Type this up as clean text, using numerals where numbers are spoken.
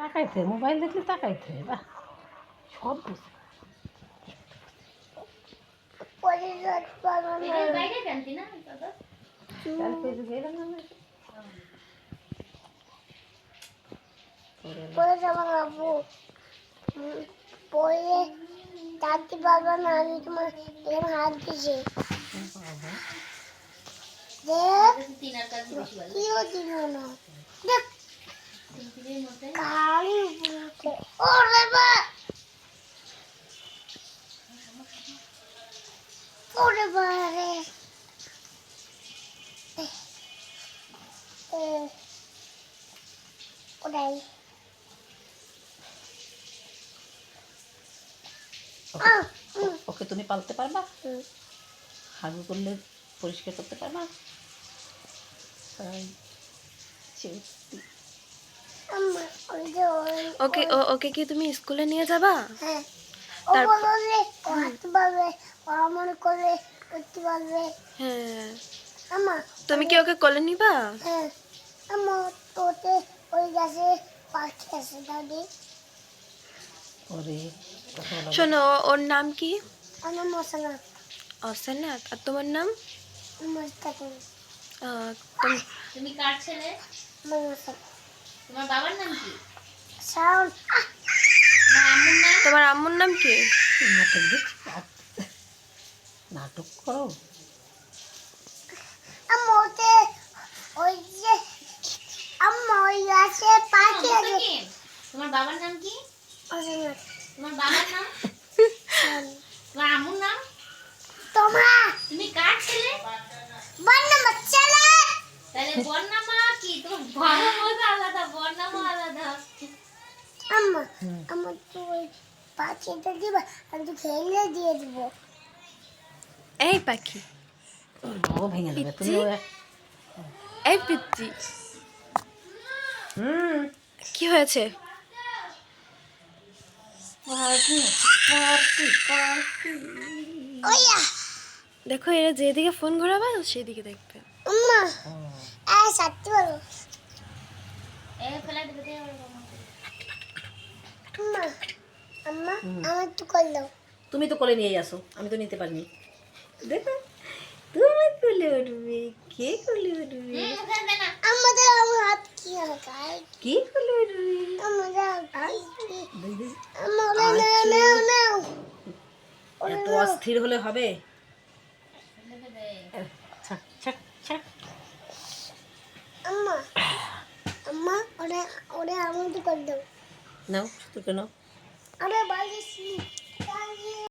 তাকাইতে mobile দেখলে তাকাইতে বাহ সব বুঝে পরে যাবো বাবু পরে ডাকতে পারবো না আমি তোমার এরকম হাত দিয়েছি কিও দিল না দেখ কালি উপরে ওরে বা ওরে বারে ওটাই ওকে তুমি পালতে পারবা হাগু করলে পরিষ্কার করতে পারবা তাই সত্যি ওকে ওকে কি তুমি স্কুলে নিয়ে যাবা? হ্যাঁ ও বললে হাঁটতে পারবে মনে করলে করতে পারবে। হ্যাঁ আম্মা তুমি কি ওকে কোলে নিবা? হ্যাঁ আম্মা তোতে ওই গাছে পাখি আছে দাদি ওরে শোনো ওর নাম কি? আমার মশলা অসনাথ। আর তোমার নাম? মুস্তাকিম। তুমি কার ছেলে? তোমার বাবার নাম কি? সাউন্ড। তোমার আম্মুর নাম? তোমার আম্মুর নাম কি? নাটক দেখছি নাটক করো আম্মা ওতে ওই যে আম্মা ওই গাছে পাখি আছে। তোমার বাবার নাম কি? অসনাথ। তোমার বাবার নাম? তোমার আম্মুর নাম? তোমরা তুমি কার ছেলে? বন্যা ছেলে। তাহলে বন্যামা কি? তোমার বাবা মতো আলাদা, বন্যামা আলাদা। আম্মা আমার তো ওই পাখিটা দিবা আমি তো খেলে দিয়ে দিব। এই পাখি ও ভেঙে দেবে তুমি এই পিচ্চি কি হয়েছে? ওইয়া দেখো এরা যেদিকে ফোন ঘোরাবে সেদিকে দেখবে। আম্মা সত্যি বলো ফেলা দেবে আম্মা আম্মা আমার তো করলো তুমি তো কোলে নিয়ে আসো আমি তো নিতে পারিনি দেখো তুমি কোলে উঠবে কে কোলে উঠবে আমাদের আমার হাত কি লাগায় কি কোলে উঠবে আমাদের আমরা নাও এত অস্থির হলে হবে ছাক, ছাক, ছাক। আম্মা আম্মা ওরে ওরে আমি তো করলো নাও তুই কেন